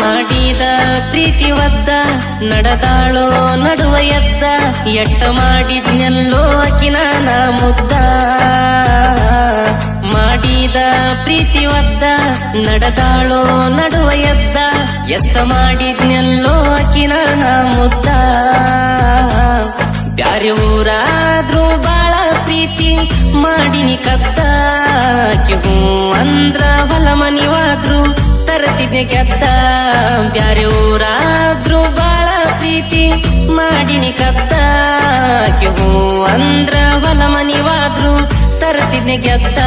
ಮಾಡಿದ ಪ್ರೀತಿ ಒದ್ದ ನಡೆದಾಳೋ ನಡುವ ಎದ್ದ ಎಟ್ಟ ಮಾಡಿದ್ನೆಲ್ಲೋ ಅಕಿನ ನಾ ಮುದ್ದ ಮಾಡಿದ ಪ್ರೀತಿ ಒದ್ದ ನಡೆದಾಳೋ ನಡುವ ಎದ್ದ ಎಷ್ಟ ಮಾಡಿದ್ನೆಲ್ಲೋ ಅಕಿನ ನಾ ಮುದ್ದ ಬ್ಯಾರೆ ಊರಾದ್ರೂ ಬಾಳ ಪ್ರೀತಿ ಮಾಡಿನಿ ಕದ್ದ ಆಕಿ ಹೂ ಅಂದ್ರ ಹೊಲ ಮನಿವಾದ್ರು ತರತಿದ್ನೆ ಗೆದ್ದ ಬ್ಯಾರೆ ಊರಾದ್ರೂ ಬಾಳ ಪ್ರೀತಿ ಮಾಡಿನಿ ಕದ್ದ ಆಕಿ ಹೂ ಅಂದ್ರ ಹೊಲ ಮನಿವಾದ್ರು ತರತಿದ್ನೆ ಗೆದ್ದ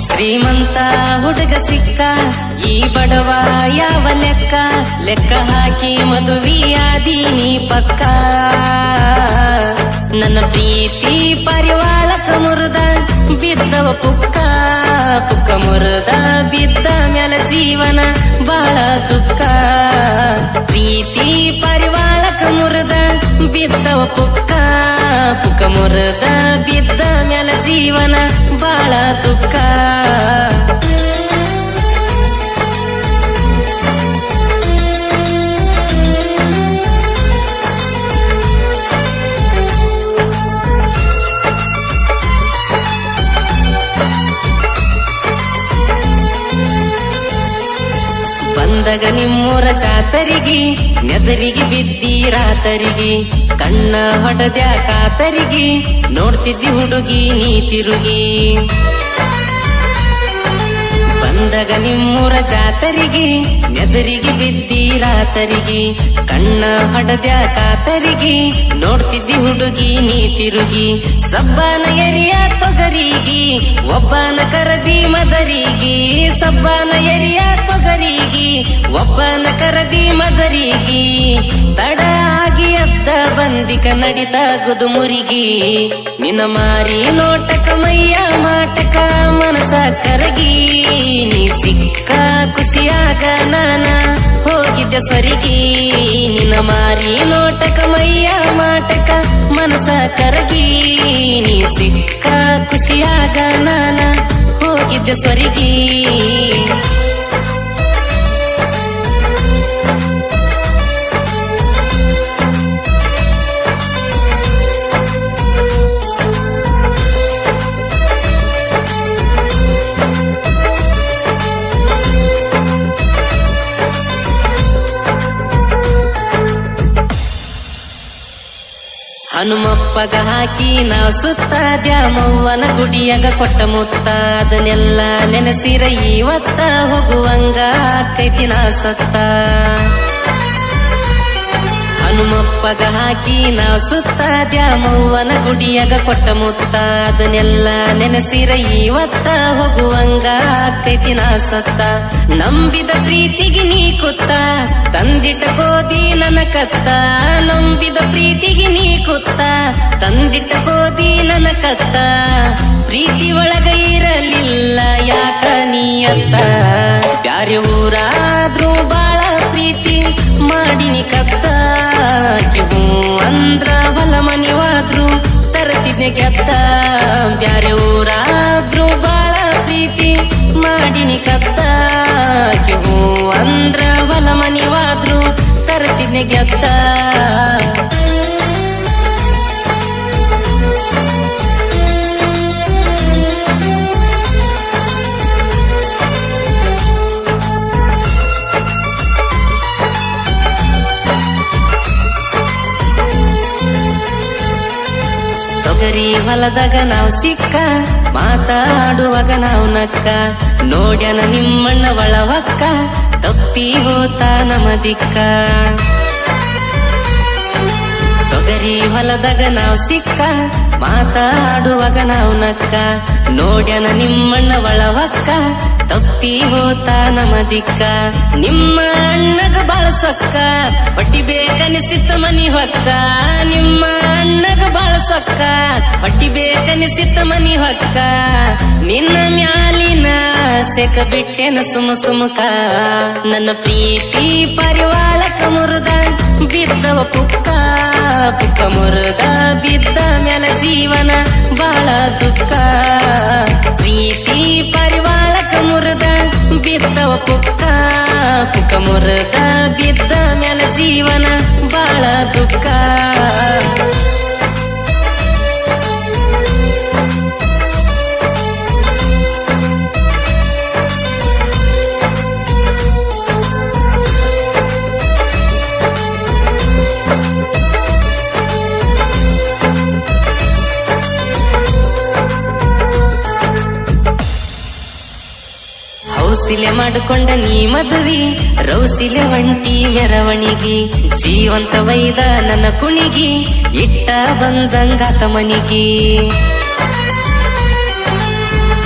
ಶ್ರೀಮಂತ ಹುಡುಗ ಸಿಕ್ಕ ಈ ಬಡವ ಯಾವ ಲೆಕ್ಕ ಲೆಕ್ಕ ಹಾಕಿ ಮದುವೆಯಾದೀನಿ ಪಕ್ಕ ನನ್ನ ಪ್ರೀತಿ ಪರಿವಾಳಕ ಮುರಿದ ಬಿದ್ದವ ಪುಕ್ಕ ಪುಕ್ಕ ಮುರಿದ ಬಿದ್ದ ಮ್ಯಾಲ ಜೀವನ ಬಾಳ ದುಃಖ ಪ್ರೀತಿ ಪರಿವಾಳಕ ಮುರಿದ ಬಿದ್ದವ ಪುಕ್ಕ ಪುಕ್ಕ ಮುರಿದ ಬಿದ್ದ ಮ್ಯಾಲ ಜೀವನ ಬಾಳ ದುಃಖ ಬಂದಾಗ ನಿಮ್ಮೂರ ಜಾತರಿಗಿ ನೆದರಿಗೆ ಬಿದ್ದೀರಾತರಿಗಿ ಕಣ್ಣ ಹೊಡೆದ್ಯಾ ಕಾತರಿಗಿ ನೋಡ್ತಿದ್ದಿ ಹುಡುಗಿ ನೀ ತಿರುಗಿ ಬಂದಾಗ ನಿಮ್ಮೂರ ಜಾತರಿಗಿ ನೆದರಿಗೆ ಬಿದ್ದೀರಾತರಿಗಿ ಕಣ್ಣ ಹೊಡೆದ್ಯಾ ಕಾತರಿಗಿ ನೋಡ್ತಿದ್ದಿ ಹುಡುಗಿ ನೀ ತಿರುಗಿ ಸಬ್ಬಾನ ಎರಿಯ ತೊಗರಿಗಿ ಒಬ್ಬನ ಕರದಿ ಮದರಿಗಿ ಸಬ್ಬಾನ ಎರಿಯ ತೊಗರಿಗಿ ಒಬ್ಬನ ಕರದಿ ಮದರಿಗಿ ತಡ ಆಗಿ ಎದ್ದ ಬಂದಿಕ ನಡಿತ ಗುದುಮುರಿಗಿ ನಿನ್ನ ಮಾರಿ ನೋಟಕ ಮೈಯ ಮಾಟಕ ಮನಸ ಕರಗಿ ನೀ ಸಿಕ್ಕ ಖುಷಿಯಾಗ ನಾನ ಹೋಗಿದ್ದೆ ಸ್ವರಿಗಿ ನಿನ್ನ ಮಾರಿ ನೋಟಕ ಮೈಯ ಮಾಟಕ ಮನಸ ಕರಗಿ ನೀ ಸಿಕ್ಕ ಖುಷಿಯಾಗ ನಾನ ಹೋಗಿದ್ದೆ ಸ್ವರಿಗಿ ಹನುಮಪ್ಪಗ ಹಾಕಿ ನಾವ್ ಸುತ್ತ ದ್ಯಾಮವ್ವನ ಗುಡಿಯಾಗ ಕೊಟ್ಟ ಮುತ್ತ ಅದನ್ನೆಲ್ಲ ನೆನೆಸಿರ ಇವತ್ತ ಹೋಗುವಂಗ ಆಕೈತಿ ನಾ ಸತ್ತ ಹನುಮಪ್ಪಗ ಹಾಕಿ ನಾವ್ ಸುತ್ತ ದ್ಯಾಮವ್ವನ ಗುಡಿಯಾಗ ಕೊಟ್ಟ ಮುತ್ತ ಅದನ್ನೆಲ್ಲ ನೆನೆಸಿರ ಇವತ್ತ ಹೋಗುವಂಗ ಆಕೈತಿ ನಾ ಸತ್ತ ನಂಬಿದ ಪ್ರೀತಿಗೆ ನೀ ಕುತ್ತ ತಂದಿಟ್ಟ ಕೋದಿ ನನ್ನ ಕತ್ತ ನಂಬಿದ ಪ್ರೀತಿಗೆ ನೀ ಕುತ್ತ ತಂದಿಟ್ಟ ಕೋದಿ ನನ್ನ ಕತ್ತ ಪ್ರೀತಿ ಒಳಗ ಇರಲಿಲ್ಲ ಯಾಕ ನೀ ಅತ್ತ ಬ್ಯಾರೆ ಊರಾದ್ರೂ ಬಾಳ ಪ್ರೀತಿ ಮಾಡಿನಿ ಕತ್ತ ಆಕಿ ಹೂ ಅಂದ್ರ ಹೊಲ ಮನಿವಾದ್ರು ತರತಿದ್ನೆ ಗೆದ್ದ ಬ್ಯಾರೆ ಊರಾದ್ರೂ ಬಾಳ ಪ್ರೀತಿ ಮಾಡಿನಿ ಕತ್ತ ಆಕಿ ಹೂ ಅಂದ್ರ ಹೊಲ ಮನಿವಾದ್ರು ತರತಿದ್ನೆ ಗೆದ್ದ ತೊಗರಿ ಹೊಲದಾಗ ನಾವ್ ಸಿಕ್ಕ ಮಾತಾಡುವಾಗ ನಾವ್ ನಕ್ಕ ನೋಡ್ಯನ ನಿಮ್ಮಣ್ಣ ಒಳವಕ್ಕ ತಪ್ಪಿ ಹೋತ ನಮ ದಿಕ್ಕ ತೊಗರಿ ಹೊಲದಾಗ ನಾವ್ ಸಿಕ್ಕ ಮಾತಾಡುವಾಗ ನಾವ್ ನಕ್ಕ ನೋಡ್ಯನ ನಿಮ್ಮಣ್ಣ ಒಳವಕ್ಕ ತಪ್ಪಿ ಹೋತ ನಮ ದಿಕ್ಕ ನಿಮ್ಮ ಅಣ್ಣಗ ಬಳಸಕ್ಕ ಹೊಟ್ಟಿಬೇಕನಿಸಿತ್ತ ಮನಿ ಹೊಕ್ಕ ನಿಮ್ಮ ಅಣ್ಣಗ ಬಳಸಕ್ಕ ಹೊಟ್ಟಿಬೇಕನಿಸಿತ್ತ ಮನಿ ಹೊಕ್ಕ ನಿನ್ನ ಮ್ಯಾಲಿನ ಸೆಕ ಬಿಟ್ಟೆನ ಸುಮ ಸುಮಕ ನನ್ನ ಪ್ರೀತಿ ಪರಿವಾಳಕ ಮುರಿದ ಬಿದ್ದವ ಪುಕ್ಕ ಪುಕ್ಕ ಮುರಿದ ಬಿದ್ದ ಮ್ಯಾಲ ಜೀವನ ಬಾಳ ದುಃಖ ಪ್ರೀತಿ ಬಿದ್ದವ ಪುಕ್ಕ ಮುರದ ಬಿದ್ದ ಮ್ಯಾಲ ಜೀವನ ಬಾಳ ದುಃಖ. ರೌಸಿಲೆ ಮಾಡಿಕೊಂಡ ನೀ ಮದುವಿ ರೌಸಿಲೆ ಒಂಟಿ ಮೆರವಣಿಗಿ ಜೀವಂತ ವೈದ ನನ್ನ ಕುಣಿಗಿ ಇಟ್ಟ ಬಂದಂಗಾತ ಮನಿಗಿ.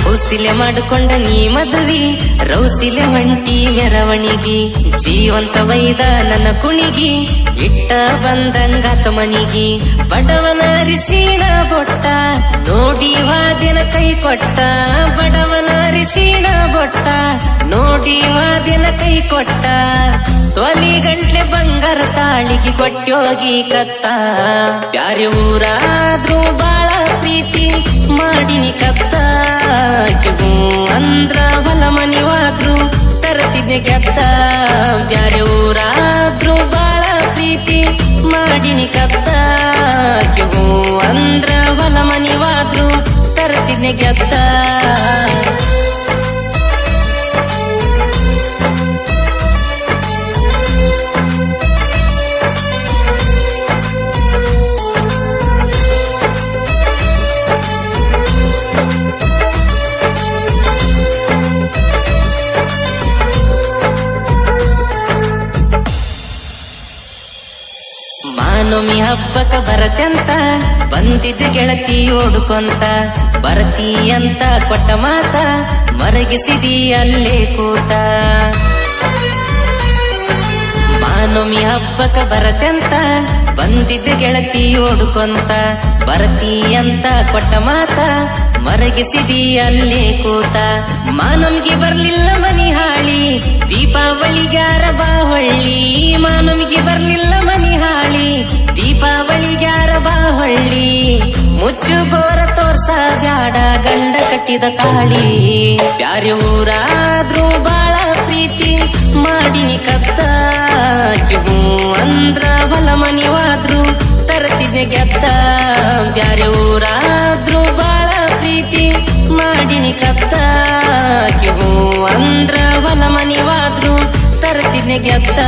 ರೌಸಿಲೆ ಮಾಡಿಕೊಂಡ ನೀ ಮದುವಿ ರೌಸಿಲೆ ಒಂಟಿ ಮೆರವಣಿಗಿ ಜೀವಂತ ವೈದ ನನ್ನ ಕುಣಿಗಿ ಇಟ್ಟ ಬಂದಂಗಾತ ಮನಿಗಿ. ಬಡವನ ಅರಿಶಿಣ ಬೊಟ್ಟ ನೋಡಿ ವಾದಿನ ಕೈ ಕೊಟ್ಟ ಬಡವನ ಅರಿಶಿಣ ಬೊಟ್ಟ ನೋಡಿ ವಾದಿನ ಕೈ ಕೊಟ್ಟ ತೊಲಿ ಗಂಟ್ಲೆ ಬಂಗಾರ ತಾಳಿಗೆ ಕೊಟ್ಟೋಗಿ ಕತ್ತ. ಬ್ಯಾರೆ ಊರಾದ್ರೂ ಬಾಳ ಪ್ರೀತಿ ಮಾಡಿನಿ ಕತ್ತ ಹೂ ಅಂದ್ರ ಹೊಲ ಮನಿವಾದ್ರು ತರತಿದ್ದೆ ಗೆದ್ದ. ಬ್ಯಾರೆ ಊರಾದ್ರೂ ಬಾಳ ಪ್ರೀತಿ ಮಾಡಿನಿ ಕತ್ತ ಹೂ ಅಂದ್ರ ಹೊಲ ಮನಿವಾದ್ರು ತರತಿದ್ದೆ ಗೆದ್ದ. ಮಾನೊಮ್ಮಿ ಹಬ್ಬಕ್ಕ ಬರತೆಂತ ಬಂದಿದ್ದ ಗೆಳತಿ ಓಡ್ಕೊಂತ ಬರತಿ ಅಂತ ಕೊಟ್ಟ ಮಾತ ಮರಗಿಸಿದಿ ಅಲ್ಲೇ ಕೂತ. ಮಾನೊಮ್ಮಿ ಹಬ್ಬಕ್ಕ ಬರತೆಂತ ಬಂದಿದ್ದ ಗೆಳತಿ ಓಡ್ಕೊಂತ ಬರತಿ ಅಂತ ಕೊಟ್ಟ ಮಾತ ಮರಗಿಸಿದಿ ಅಲ್ಲೇ ಕೂತ. ಮಾನಮ್ಗೆ ಬರ್ಲಿಲ್ಲ ಮನಿ ಹಾಳಿ ದೀಪಾವಳಿಗ್ಯಾರ ಬಾವಳ್ಳಿ ಮಾನಮ್ಗೆ ಬರ್ಲಿಲ್ಲ ಮನಿ ಹಾಳಿ ದೀಪಾವಳಿಗ್ಯಾರ ಬಾವಳ್ಳಿ. ಮುಚ್ಚು ಬೋರ ತೋರ್ಸ ಬ್ಯಾಡ ಗಂಡ ಕಟ್ಟಿದ ತಾಳಿ. ಬ್ಯಾರೆ ಊರಾದ್ರೂ ಬಾಳ ಪ್ರೀತಿ ಮಾಡಿನಿ ಕತ್ತ ಹೂ ಅಂದ್ರ ಹೊಲ ಮನಿವಾದ್ರು ತರತಿದ್ದೆ ಗೆದ್ದ. ಬ್ಯಾರೆ ಊರಾದ್ರೂ ಬಾಳ ಪ್ರೀತಿ ಮಾಡಿನಿ ಕತ್ತ ಹೂ ಅಂದ್ರ ಹೊಲ ಮನಿವಾದ್ರು ತರತಿದ್ದೆ ಗೆದ್ದ.